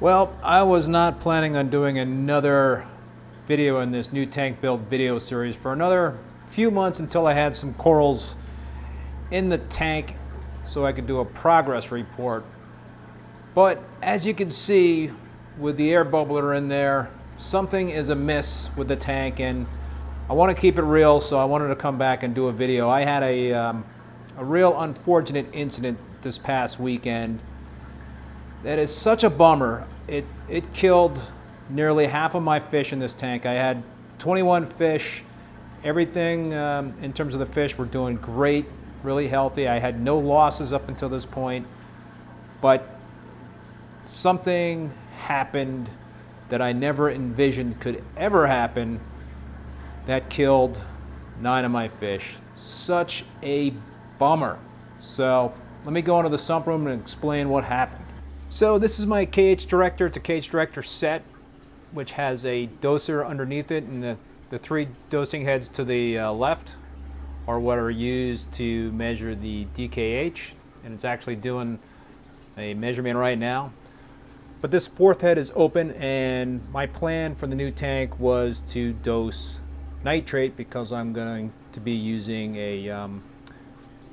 Well, I was not planning on doing another video in this new tank build video series for another few months until I had some corals in the tank so I could do a progress report. But as you can see with the air bubbler in there, something is amiss with the tank and I want to keep it real, so I wanted to come back and do a video. I had a real unfortunate incident this past weekend that is such a bummer. It killed nearly half of my fish in this tank. I had 21 fish. Everything in terms of the fish were doing great, really healthy. I had no losses up until this point, but something happened that I never envisioned could ever happen that killed 9 of my fish. Such a bummer. So let me go into the sump room and explain what happened. So this is my KH Director. It's a KH Director set, which has a doser underneath it, and the 3 dosing heads to the left are what are used to measure the DKH, and it's actually doing a measurement right now. But this 4th head is open, and my plan for the new tank was to dose nitrate because I'm going to be using a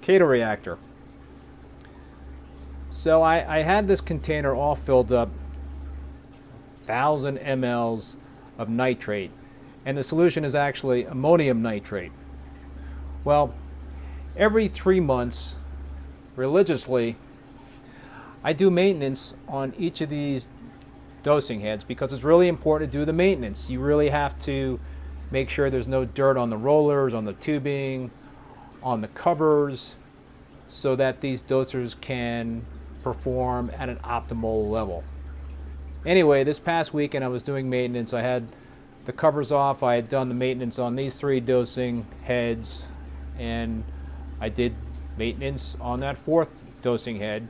Cato reactor. So I had this container all filled up, 1,000 mLs of nitrate, and the solution is actually ammonium nitrate. Well, every 3 months, religiously, I do maintenance on each of these dosing heads because it's really important to do the maintenance. You really have to make sure there's no dirt on the rollers, on the tubing, on the covers, so that these dosers can perform at an optimal level. Anyway, this past weekend I was doing maintenance. I had the covers off. I had done the maintenance on these 3 dosing heads, and I did maintenance on that 4th dosing head,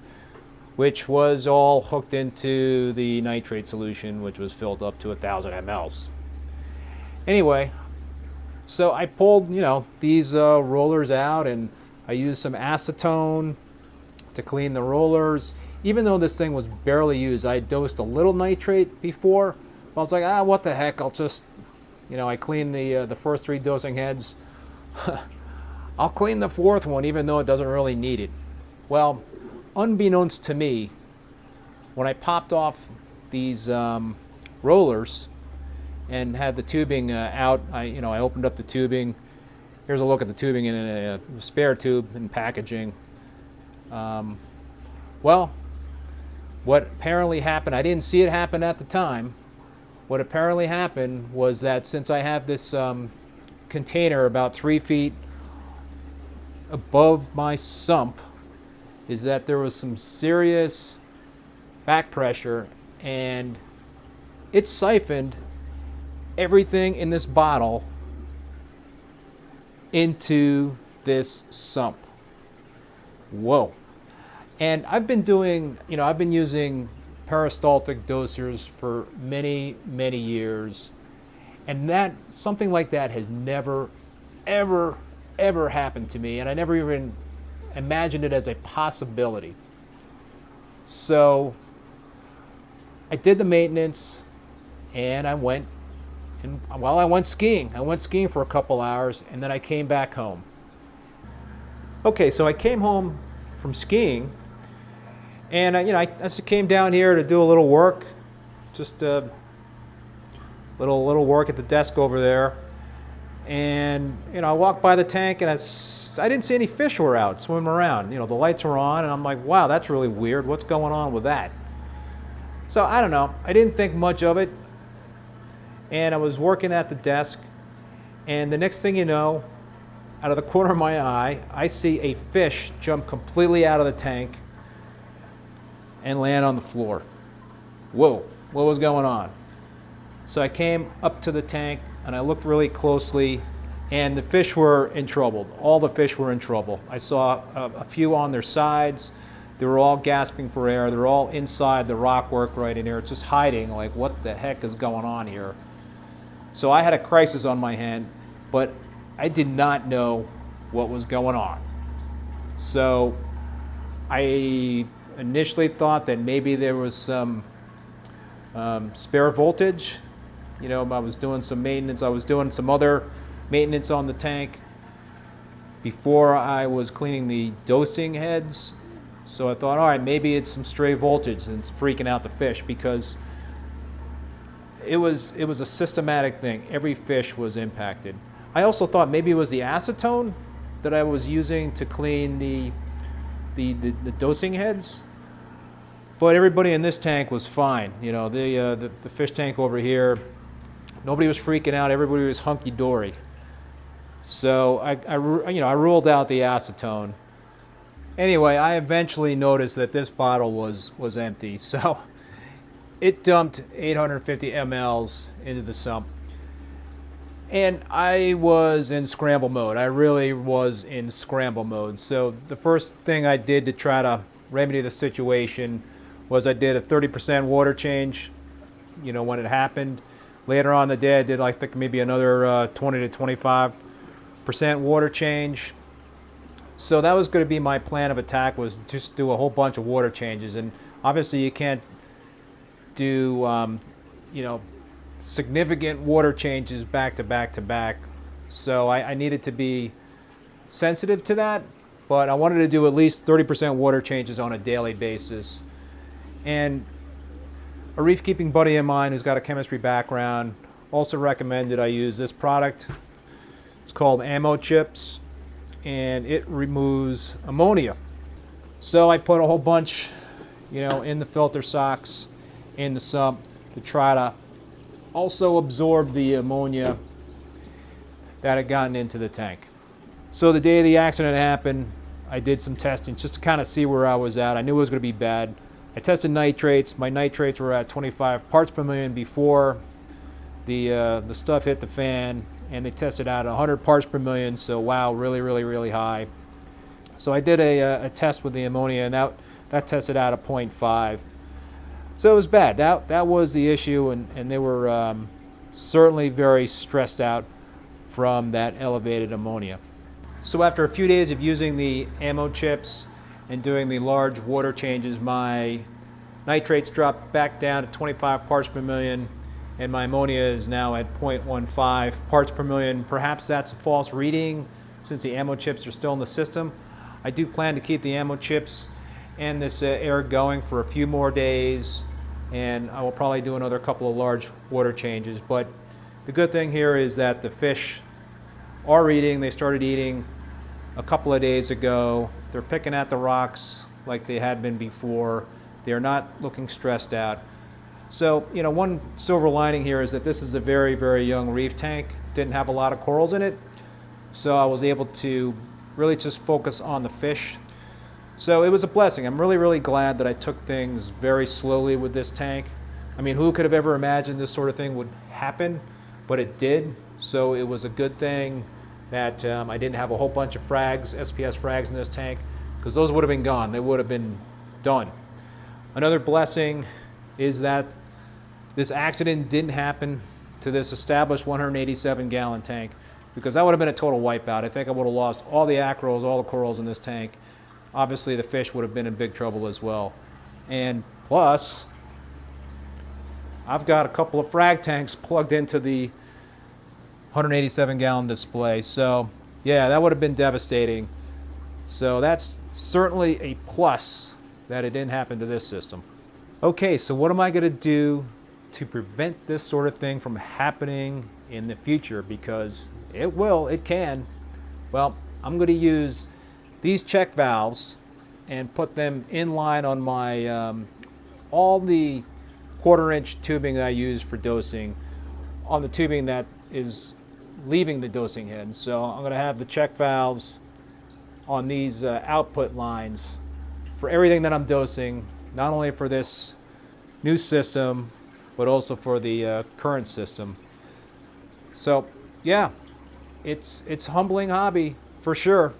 which was all hooked into the nitrate solution, which was filled up to 1,000 mLs. Anyway, so I pulled, these rollers out, and I used some acetone to clean the rollers. Even though this thing was barely used, I dosed a little nitrate before. I was like, what the heck? I'll just, I cleaned the first 3 dosing heads. I'll clean the 4th one, even though it doesn't really need it. Well, unbeknownst to me, when I popped off these rollers and had the tubing out, I opened up the tubing. Here's a look at the tubing in a spare tube and packaging. Well, what apparently happened, I didn't see it happen at the time. What apparently happened was that since I have this container about 3 feet above my sump, is that there was some serious back pressure, and it siphoned everything in this bottle into this sump. Whoa. And I've been doing, I've been using peristaltic dosers for many, many years, and something like that has never, ever, ever happened to me, and I never even imagined it as a possibility. So I did the maintenance, and I went skiing. I went skiing for a couple hours, and then I came back home. Okay, so I came home from skiing, and I just came down here to do a little work, just a little work at the desk over there. And I walked by the tank, and I didn't see any fish were out swimming around. The lights were on, and I'm like, wow, that's really weird. What's going on with that? So I don't know. I didn't think much of it, and I was working at the desk, and the next thing you know, out of the corner of my eye, I see a fish jump completely out of the tank and land on the floor. Whoa, what was going on? So I came up to the tank and I looked really closely, and the fish were in trouble. All the fish were in trouble. I saw a few on their sides. They were all gasping for air. They're all inside the rockwork right in here, just hiding, like, what the heck is going on here? So I had a crisis on my hand, but I did not know what was going on. So I initially thought that maybe there was some spare voltage. You know, I was doing some maintenance. I was doing some other maintenance on the tank before I was cleaning the dosing heads. So I thought, all right, maybe it's some stray voltage and it's freaking out the fish, because it was a systematic thing. Every fish was impacted. I also thought maybe it was the acetone that I was using to clean the dosing heads. But everybody in this tank was fine. You know, the fish tank over here, nobody was freaking out. Everybody was hunky-dory. So I ruled out the acetone. Anyway, I eventually noticed that this bottle was empty. So it dumped 850 mLs into the sump. And I was in scramble mode. I really was in scramble mode. So the first thing I did to try to remedy the situation was I did a 30% water change, you know, when it happened. Later on in the day, I did, I think, maybe another 20 to 25% water change. So that was going to be my plan of attack, was just do a whole bunch of water changes. And obviously you can't do, you know, significant water changes back to back to back. So I needed to be sensitive to that, but I wanted to do at least 30% water changes on a daily basis. And a reef keeping buddy of mine who's got a chemistry background also recommended I use this product. It's called Ammo Chips, and it removes ammonia. So I put a whole bunch, you know, in the filter socks in the sump to try to also absorb the ammonia that had gotten into the tank. So the day the accident happened, I did some testing just to kind of see where I was at. I knew it was going to be bad. I tested nitrates. My nitrates were at 25 parts per million before the stuff hit the fan, and they tested out 100 parts per million. So wow, really, really, really high. So I did a test with the ammonia, and that tested out at 0.5. So it was bad. That was the issue, and they were certainly very stressed out from that elevated ammonia. So after a few days of using the ammo chips and doing the large water changes, my nitrates dropped back down to 25 parts per million, and my ammonia is now at 0.15 parts per million. Perhaps that's a false reading since the ammo chips are still in the system. I do plan to keep the ammo chips and this air going for a few more days, and I will probably do another couple of large water changes. But the good thing here is that the fish are eating. They started eating a couple of days ago. They're picking at the rocks like they had been before. They're not looking stressed out. So, you know, one silver lining here is that this is a very, very young reef tank. Didn't have a lot of corals in it. So I was able to really just focus on the fish. So it was a blessing. I'm really, really glad that I took things very slowly with this tank. I mean, who could have ever imagined this sort of thing would happen? But it did. So it was a good thing that I didn't have a whole bunch of frags, SPS frags in this tank, because those would have been gone. They would have been done. Another blessing is that this accident didn't happen to this established 187-gallon tank, because that would have been a total wipeout. I think I would have lost all the acros, all the corals in this tank. Obviously, the fish would have been in big trouble as well. And plus, I've got a couple of frag tanks plugged into the 187-gallon display. So yeah, that would have been devastating. So that's certainly a plus that it didn't happen to this system. Okay, so what am I going to do to prevent this sort of thing from happening in the future? Because it will, it can. Well, I'm going to use these check valves and put them in line on my all the 1/4-inch tubing that I use for dosing on the tubing that is leaving the dosing head. So I'm going to have the check valves on these output lines for everything that I'm dosing, not only for this new system, but also for the current system. So yeah, it's a humbling hobby for sure.